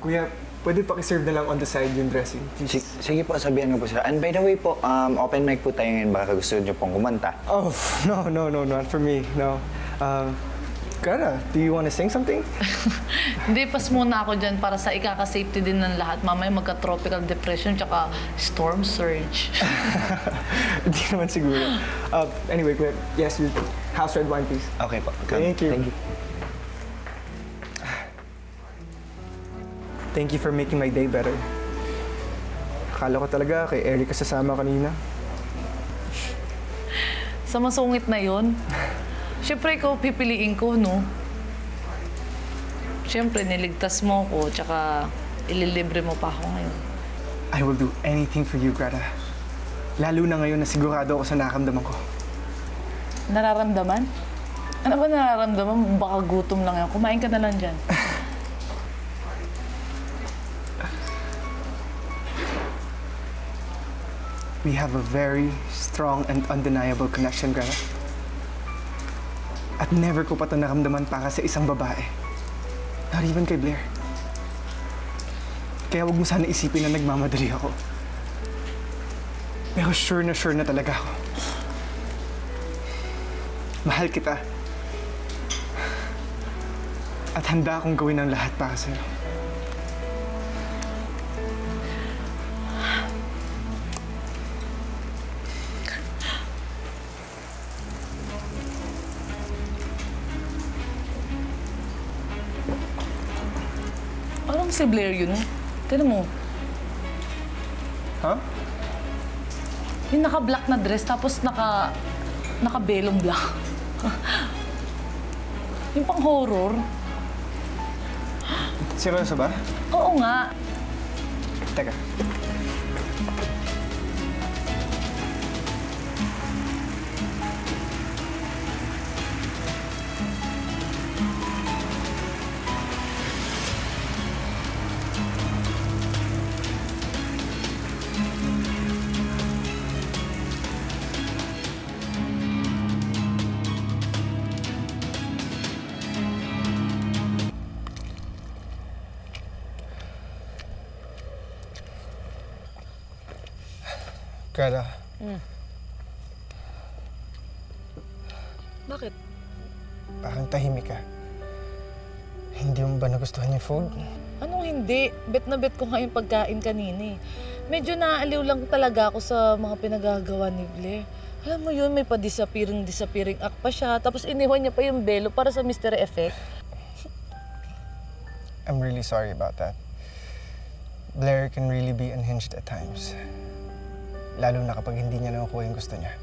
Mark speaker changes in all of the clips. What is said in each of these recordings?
Speaker 1: Kuya, pwede pakiserve na lang on the side yung dressing, please.
Speaker 2: Sige po, sabihan ko po sila. And by the way po, open mic po tayo ngayon. Baka gusto niyo pong kumanta.
Speaker 1: Oh, no, not for me, no. Greta, do you want to sing something?
Speaker 3: Hindi, pas muna ako dyan para sa ikaka-safety din ng lahat. Mamaya magka-tropical depression tsaka storm surge.
Speaker 1: Hindi naman siguro. Anyway, Kuya, yes, your house red wine, please.
Speaker 2: Okay po.
Speaker 1: Thank you.
Speaker 2: Thank you.
Speaker 1: Thank you for making my day better. Akala ko talaga kay Eric ka sasama kanina.
Speaker 3: Sa masungit na yon. Siyempre, ikaw pipiliin ko, no? Siyempre, niligtas mo ko, tsaka ililibre mo pa ako ngayon.
Speaker 1: I will do anything for you, Greta. Lalo na ngayon na sigurado ako sa nakaramdaman ko.
Speaker 3: Nararamdaman? Ano ba nararamdaman? Baka gutom lang yan. Kumain ka na lang dyan.
Speaker 1: We have a very strong and undeniable connection, Greta. At never ko pa ito naramdaman para sa isang babae. Not even kay Blair. Kaya huwag mo sana isipin na nagmamadali ako. Pero sure na talaga ako. Mahal kita. At handa akong gawin ang lahat para sa'yo.
Speaker 3: Parang si Blair yun. Tignan mo.
Speaker 1: Huh?
Speaker 3: Yung naka-black na dress, tapos naka-belong black. Yung pang-horror.
Speaker 1: Seryoso ba?
Speaker 3: Oo nga.
Speaker 1: Teka. Greta.
Speaker 3: Bakit?
Speaker 1: Parang tahimik ka. Hindi mo ba nagustuhan yung food?
Speaker 3: Anong hindi? Bet na bet ko nga yung pagkain kanina eh. Medyo naaaliw lang talaga ako sa mga pinagagawa ni Blair. Alam mo yun, may pa-disappearing act pa siya. Tapos iniwan niya pa yung belo para sa Mystery Effect.
Speaker 1: I'm really sorry about that. Blair can really be unhinged at times. Lalo na kapag hindi niya nakukuha yung gusto niya.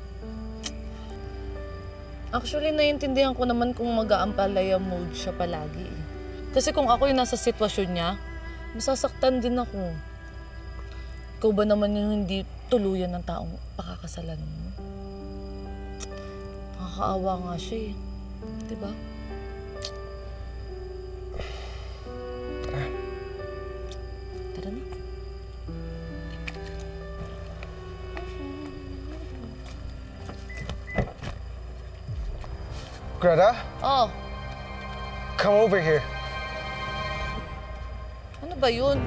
Speaker 3: Actually, naiintindihan ko naman kung mag-aampalaya mode siya palagi eh. Kasi kung ako yung nasa sitwasyon niya, masasaktan din ako. Ikaw ba naman yung hindi tuluyan ng taong pakakasalan mo? Nakakaawa nga siya eh. Diba?
Speaker 1: Tara.
Speaker 3: Tara na.
Speaker 1: Greta?
Speaker 3: Oh,
Speaker 1: Come over here.
Speaker 3: ano ba yun?